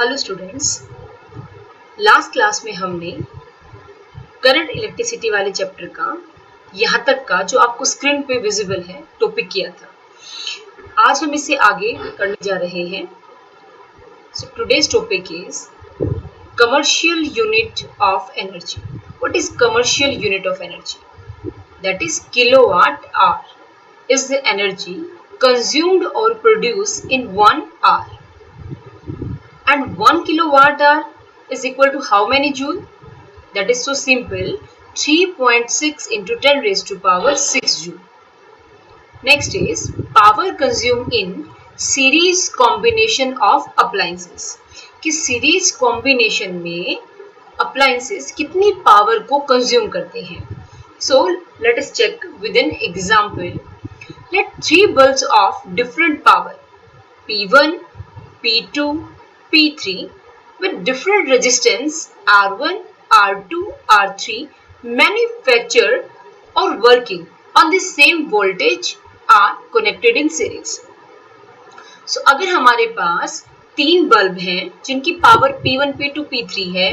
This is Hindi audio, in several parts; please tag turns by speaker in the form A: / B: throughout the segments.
A: हेलो स्टूडेंट्स, लास्ट क्लास में हमने करंट इलेक्ट्रिसिटी वाले चैप्टर का यहाँ तक का जो आपको स्क्रीन पे विजिबल है टॉपिक किया था। आज हम इसे आगे करने जा रहे हैं। So today's topic is commercial unit of energy. What is commercial unit of energy? That is kilowatt hour is the energy consumed or produced in 1 hour. And 1 kilowatt hour is equal to how many joule? That is so simple, 3.6 into 10 raised to power 6 joule. Next is power consumed in series combination of appliances. कि series combination में appliances कितनी power को consume करते हैं. So let us check with an example. Let 3 bulbs of different power P1, P2, P3 with different resistance R1, R2, R3 manufactured or working on the same voltage are connected in series. So अगर हमारे पास 3 बल्ब हैं जिनकी पावर P1, P2, P3 है,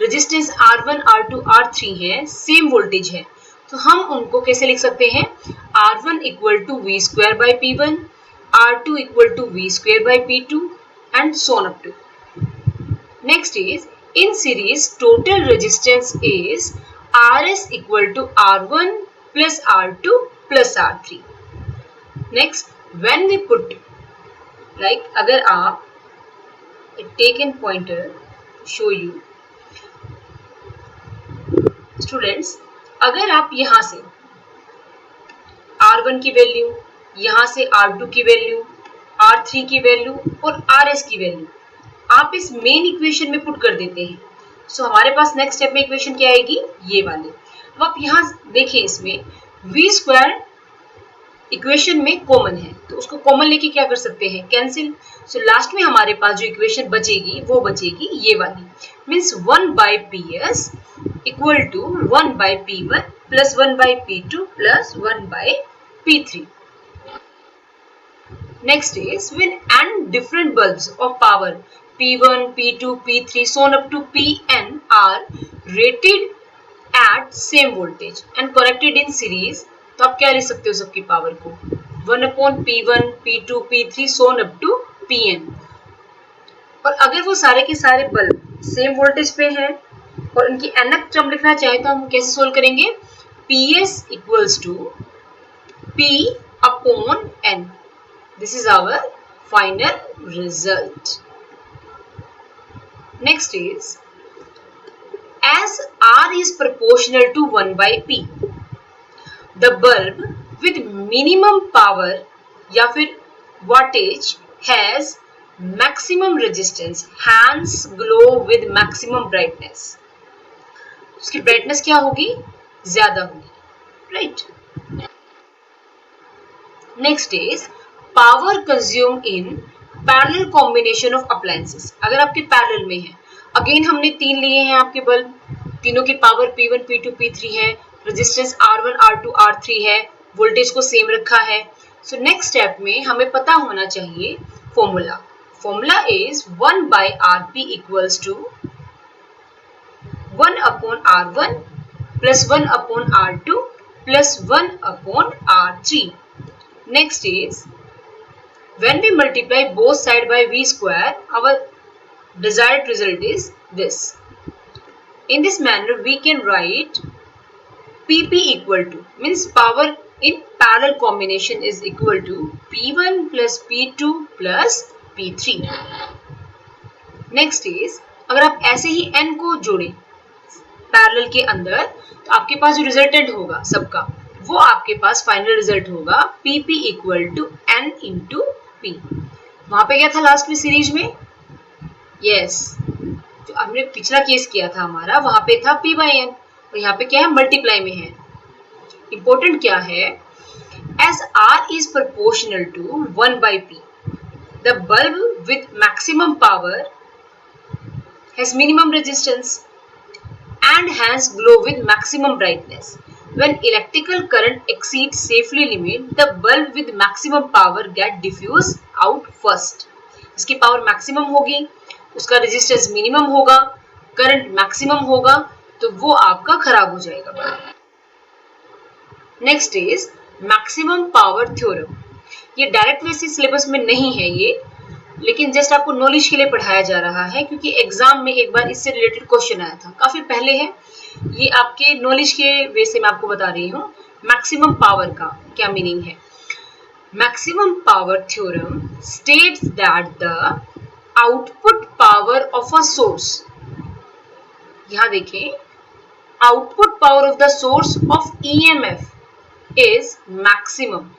A: रेजिस्टेंस R1, R2, R3 है, सेम वोल्टेज है, तो हम उनको कैसे लिख सकते हैं? R1 equal to V square by P1, R2 equal to V square by P2 and so on up to. Next is in series total resistance is Rs equal to R1 plus R2 plus R3. Next when we put like अगर आप take in pointer show you students, अगर आप यहाँ से R1 की वैल्यू, यहाँ से R2 की वैल्यू, R3 की वैल्यू और Rs की वैल्यू आप इस मेन इक्वेशन में पुट कर देते हैं, सो हमारे पास नेक्स्ट स्टेप में इक्वेशन क्या आएगी? ये वाली। अब आप यहाँ देखें, इसमें v स्क्वायर इक्वेशन में कॉमन है, तो उसको कॉमन लेके क्या कर सकते हैं? कैंसिल। सो लास्ट में हमारे पास जो इक्वेशन बचेगी वो बचेगी ये वाली, means 1 by P S equal to 1 by P1 plus 1 by P2 plus 1 by P3. Next is when n different bulbs of power P1, P2, P3 so on up to Pn are rated at same voltage and connected in series, तो आप क्या लिख सकते हो सबकी पावर को? 1 upon P1, P2, P3 so on up to Pn. और अगर वो सारे के सारे बल्ब सेम वोल्टेज पे हैं और उनकी nth टर्म लिखना चाहे तो हम कैसे सोल्व करेंगे? Ps equals to P upon n. This is our final result. Next is as R is proportional to 1 by P, the bulb with minimum power या फिर wattage has maximum resistance, hence glow with maximum brightness. उसकी brightness क्या होगी? ज्यादा होगी, right? Next is power consumed in parallel combination of appliances. अगर आपके पैरेलल में है, अगेन हमने 3 लिए हैं आपके बल्ब, तीनों की पावर P1, P2, P3 है, रेजिस्टेंस R1, R2, R3 है, वोल्टेज को सेम रखा है। सो नेक्स्ट स्टेप में हमें पता होना चाहिए formula is 1 by Rp equals to 1 upon R1 plus 1 upon R2 plus 1 upon R3. Next is when we multiply both sides by V square, our desired result is this. In this manner, we can write PP equal to, means power in parallel combination is equal to P1 plus P2 plus P3. Next is अगर आप ऐसे ही n को जोड़ें पैरेलल के अंदर, तो आपके पास जो रिजल्टेंट होगा सबका, वो आपके पास फाइनल रिजल्ट होगा PP equal to n into P. वहां पे क्या था लास्ट में सीरीज में? यस, जो हमने पिछला केस किया था हमारा, वहां पे था P बाई n, और यहाँ पे क्या है? मल्टीप्लाई में है। इंपॉर्टेंट क्या है? As R is proportional to 1 by P, the bulb with maximum power has minimum resistance and hence glow with maximum brightness. When electrical current exceeds safely limit, the bulb with maximum power get diffused out first. इसकी पावर मैक्सिमम होगी, उसका रेजिस्टेंस मिनिमम होगा, करंट मैक्सिमम होगा, तो वो आपका खराब हो जाएगा। Next is maximum power theorem. ये डायरेक्ट वैसे सिलेबस में नहीं है ये, लेकिन जस्ट आपको नॉलेज के लिए पढ़ाया जा रहा है, क्योंकि एग्जाम में एक बार इससे रिलेटेड क्वेश्चन आया था, काफी पहले है ये, आपके नॉलेज के वे से मैं आपको बता रही हूँ मैक्सिमम पावर का क्या मीनिंग है। Maximum power theorem states that the output power of a source, यहां देखें, output power of the source of EMF is maximum.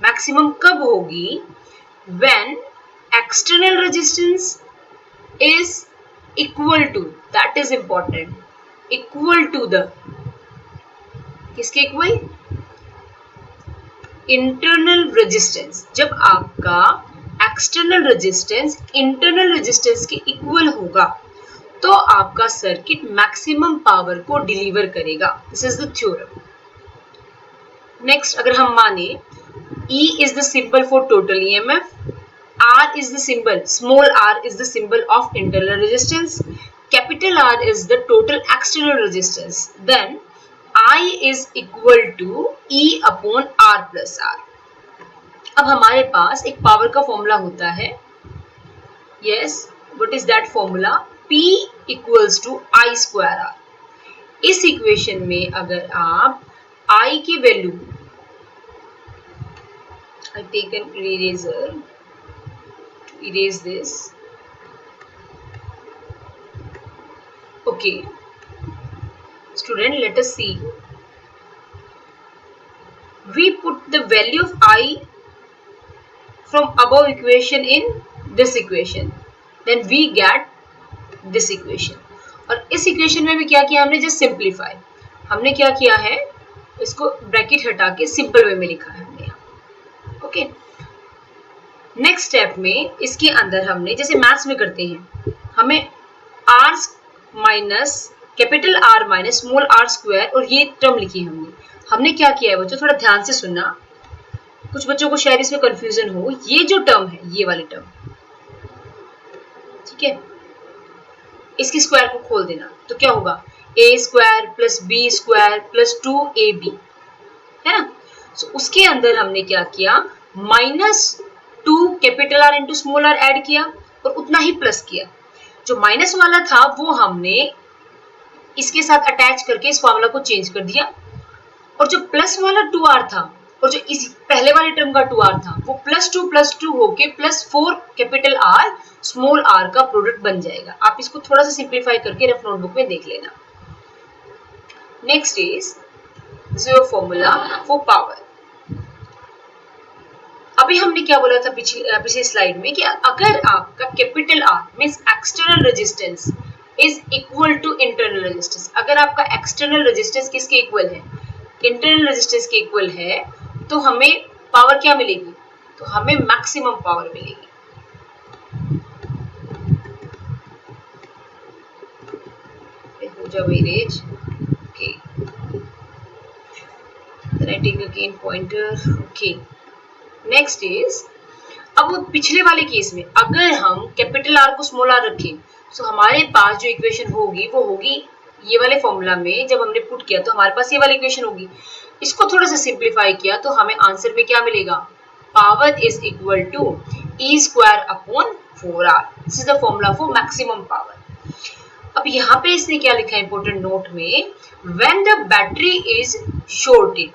A: Maximum कब होगी? When external resistance is equal to, that is important, equal to the, किसके इक्वल? Internal resistance. जब आपका एक्सटर्नल रेजिस्टेंस इंटरनल रेजिस्टेंस के इक्वल होगा तो आपका सर्किट मैक्सिमम पावर को डिलीवर करेगा। This is the theorem. Next, अगर हम माने E is the symbol for total EMF, R is the symbol, small r is the symbol of internal resistance, capital R is the total external resistance, then I is equal to E upon R plus R. अब हमारे पास एक पावर का फॉर्मूला होता है, yes, what is that formula? P equals to I square R. इस इक्वेशन में अगर आप I की value, I take an eraser erase this. Okay, student, let us see. We put the value of I from above equation in this equation, then we get this equation. और इस इक्वेशन में भी क्या किया हमने? Just simplify. हमने क्या किया है, इसको ब्रैकेट हटा के सिंपल वे में लिखा है हमने यहाँ। ओके, नेक्स्ट स्टेप में इसके अंदर हमने जैसे मैथ्स में करते हैं, हमें r minus capital R minus small r square और ये टर्म लिखी हमने क्या किया है बच्चों, थोड़ा ध्यान से सुनना, कुछ बच्चों को शायद इसमें कंफ्यूजन हो। ये जो टर्म है, ये वाली टर्म, ठीक है, इसकी स्क्वायर को खोल देना तो क्या होगा? a square plus b square plus 2ab, है ना। तो उसके अंदर हमने क्या किया, minus 2 capital R into small r add किया और उतना ही प्लस किया। जो माइनस वाला था वो हमने इसके साथ अटैच करके इस फॉर्मूला को चेंज कर दिया, और जो प्लस वाला 2r था और जो इस पहले वाले टर्म का 2r था वो प्लस टू होके plus 4 capital R small r का प्रोडक्ट बन जाएगा। आप इसको थोड़ा सा सिंप्लीफाई करके रफ नोटबुक में देख लेना। Next is zero formula for power. अभी हमने क्या बोला था पिछली स्लाइड में कि अगर आपका capital R means external resistance is equal to internal resistance, अगर आपका एक्सटर्नल रेजिस्टेंस किसके इक्वल है? इंटरनल रेजिस्टेंस के इक्वल है, तो हमें पावर क्या मिलेगी? तो हमें मैक्सिमम पावर मिलेगी। हो जाओ erase, okay, then I take again pointer, okay. Next is, अब वो पिछले वाले केस में अगर हम कैपिटल R को स्मॉल r रखें तो हमारे पास जो इक्वेशन होगी वो होगी ये वाले फॉर्मूला में जब हमने पुट किया तो हमारे पास ये वाली इक्वेशन होगी। इसको थोड़ा सा सिंप्लीफाई किया तो हमें आंसर में क्या मिलेगा? Power is equal to E square upon 4R। This is the formula for maximum power. अब यहाँ पे इसने क्या लिखा है इंपॉर्टेंट नोट में, when the battery is shorted,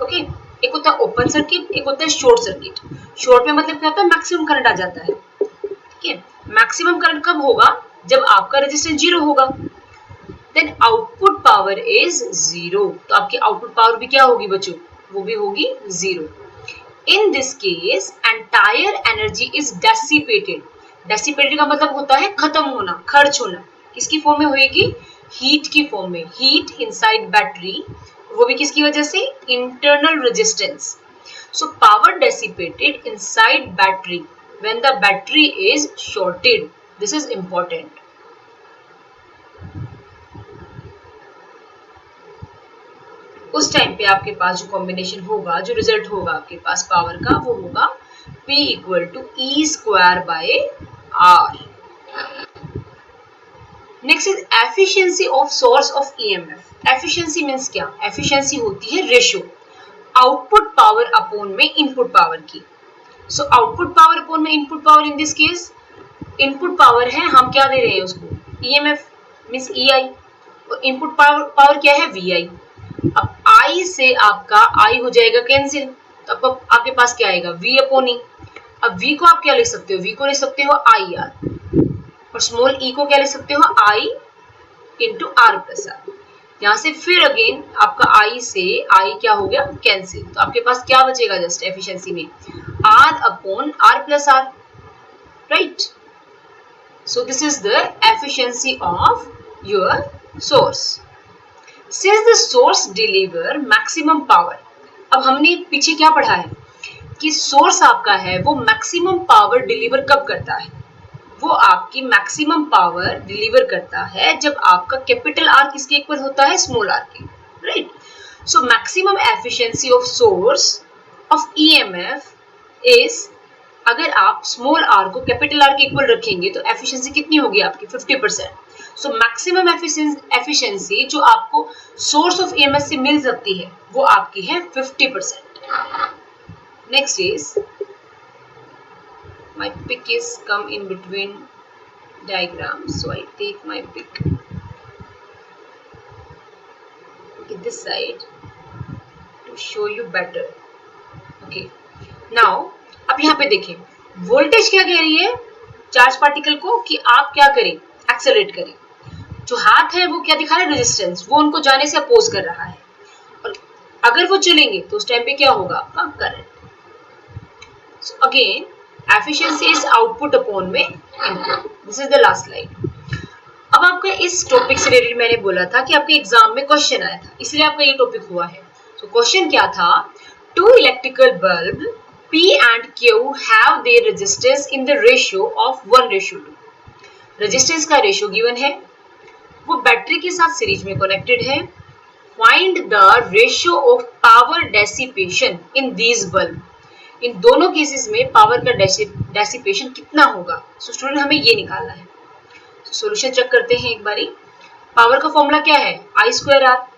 A: okay, एक होता है ओपन सर्किट, एक होता है शॉर्ट सर्किट। शॉर्ट में मतलब क्या होता है? मैक्सिमम करंट आ जाता है, ठीक है। मैक्सिमम करंट कब होगा? जब आपका रेजिस्टेंस जीरो होगा, then output power is zero. तो आपकी आउटपुट पावर भी क्या होगी बच्चों? वो भी होगी zero. In this case entire energy is dissipated. Dissipated का मतलब होता है खत्म होना, खर्च होना। किसकी फॉर्म में होगी? हीट की फॉर्म में। हीट इनसाइड बैटरी, वो भी किसकी वजह से? Internal resistance. So power dissipated inside battery when the battery is shorted. This is important. उस टाइम पे आपके पास जो कॉम्बिनेशन होगा, जो रिजल्ट होगा आपके पास पावर का, वो होगा P equal to E square by R। Next is efficiency of source of EMF. Efficiency means क्या? एफिशिएंसी होती है रेशियो आउटपुट पावर अपॉन में इनपुट पावर की। सो आउटपुट पावर अपॉन में input power, in this case input power है, हम क्या दे रहे हैं उसको? ईएमएफ मींस ईआई, और इनपुट पावर क्या है? वीआई। अब आई से आपका आई हो जाएगा कैंसिल, तो अब आपके पास क्या आएगा? वी अपॉन ई। अब वी को आप क्या लिख सकते हो? वी को लिख सकते हो आई आर, और स्मॉल ई को क्या लिख सकते हो? आई इंटू आर प्लस आर। यहाँ से फिर अगेन आपका आई से आई क्या हो गया? कैंसिल। तो आपके पास क्या बचेगा जस्ट एफिशिएंसी में? R upon R plus R, right? So this is the efficiency of your source. Since the source deliver maximum power, अब हमने पीछे क्या पढ़ा है कि सोर्स आपका है वो मैक्सिमम पावर डिलीवर कब करता है? वो आपकी मैक्सिमम पावर डिलीवर करता है जब आपका कैपिटल आर किसके इक्वल होता है? स्मॉल आर के, right? So maximum efficiency of source of EMF is, अगर आप स्मॉल आर को कैपिटल आर के इक्वल रखेंगे तो एफिशिएंसी कितनी होगी आपकी? 50%। सो मैक्सिमम एफिशिएंसी जो आपको सोर्स ऑफ ईएमएफ से मिल सकती है वो आपकी है 50%। Next is, my pick is come in between diagrams, so I take my pick okay this side to show you better. Okay, now अब यहाँ पे देखें, वोल्टेज क्या कह रही है चार्ज पार्टिकल को कि आप क्या करें? एक्सेलरेट करें। जो हाथ है वो क्या दिखा रहा है? रेजिस्टेंस, वो उनको जाने से अपोज कर रहा है, और अगर वो चलेंगे तो उस टाइम पे क्या होगा? आपका current. So again efficiency is output upon में input. This is the last slide. अब आपका इस टॉपिक से रिलेटेड मैंने बोला था कि आपके एग्जाम में क्वेश्चन आया था, इसलिए आपका ये टॉपिक हुआ है। तो क्वेश्चन क्या था? Two electrical bulb P and Q have their resistance in the ratio of 1:2। Resistance का रेशियो गिवन है, वो बैटरी के साथ सीरीज में कनेक्टेड है। Find the ratio of power dissipation in these bulb. इन दोनों केसेस में पावर का डेसिपेशन कितना होगा? सो स्टूडेंट हमें ये निकालना है। सॉल्यूशन चेक करते हैं एक बारी। पावर का फॉर्मूला क्या है? I square R.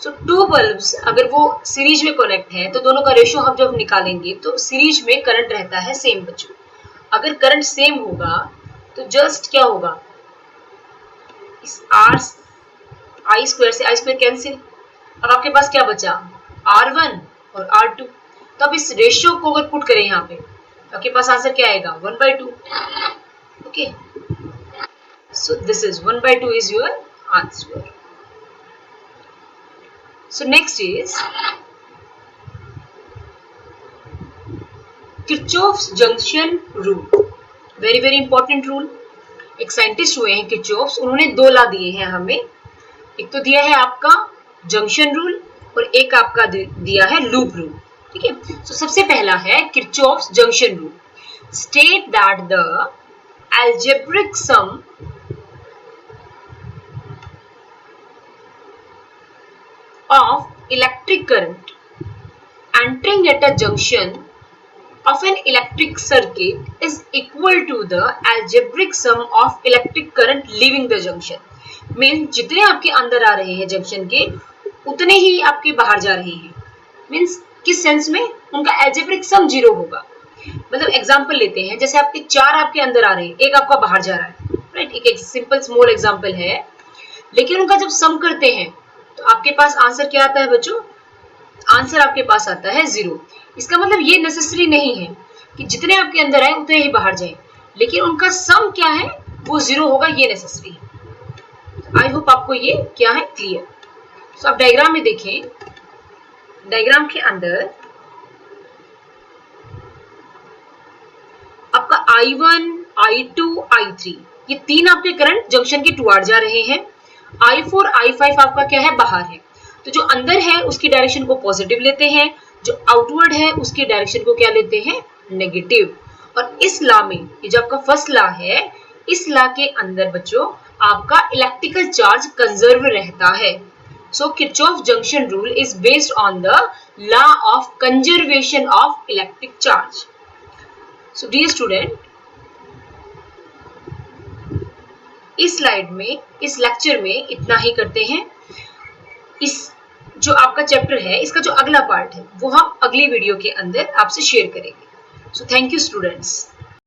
A: So two bulbs अगर वो सीरीज में कनेक्ट है तो दोनों का रेशियो हम जब निकालेंगे तो सीरीज में करंट रहता है सेम बच्चों। अगर करंट सेम होगा तो जस्ट क्या होगा? इस आर आई स्क्वायर से आई स्क्वायर कैंसिल। अब आपके पास क्या बचा? R1 और R2। तो अब इस रेशियो को अगर पुट करें यहाँ पे तो आपके पास आंसर क्या आएगा? 1/2। Okay, so this is 1/2 is your answer. So next is Kirchhoff's junction rule, very very important rule। एक साइंटिस्ट हुए हैं किरचॉफ्स, उन्होंने दो लॉ दिए हैं हमें। एक तो दिया है आपका जंक्शन रूल और एक आपका दिया है लूप रूल, ठीक है। तो सबसे पहला है Kirchhoff's junction rule. State that the algebraic sum of electric current entering at a junction of an electric circuit is equal to the algebraic sum of electric current leaving the junction। Means जितने आपके अंदर आ रहे हैं जंक्शन के उतने ही आपके बाहर जा रहे हैं। मीन्स किस सेंस में? उनका एल्जेब्रिक सम 0 होगा। मतलब एग्जांपल लेते हैं, जैसे आपके 4 आपके अंदर आ रहे हैं, एक आपका बाहर जा रहा है, राइट? एक सिंपल स्मॉल एग्जांपल है, लेकिन उनका जब सम करते हैं तो आपके पास आंसर क्या आता है बच्चों? आंसर आपके पास आता है 0। इसका मतलब ये नेसेसरी नहीं है कि जितने आपके अंदर आए उतने ही बाहर जाए, लेकिन उनका सम क्या है वो 0 होगा, ये नेसेसरी है। आई होप आपको ये क्या है क्लियर। तो आप डायग्राम में देखें, डायग्राम के अंदर आपका I1, I2, I3 ये तीन आपके करंट जंक्शन के टुवार्ड जा रहे हैं। I4, I5 आपका क्या है? बाहर है। तो जो अंदर है उसकी डायरेक्शन को पॉजिटिव लेते हैं, जो आउटवर्ड है उसकी डायरेक्शन को क्या लेते हैं? नेगेटिव। और इस लॉ में, ये जो आपका फर्स्ट लॉ है, इस लॉ के अंदर बच्चों आपका इलेक्ट्रिकल चार्ज कंजर्व रहता है। So Kirchhoff junction rule is based on the law of conservation of electric charge. So dear student, इस स्लाइड में, इस लेक्चर में इतना ही करते हैं। इस जो आपका चैप्टर है, इसका जो अगला पार्ट है वो हम अगली वीडियो के अंदर आपसे शेयर करेंगे। So thank you students.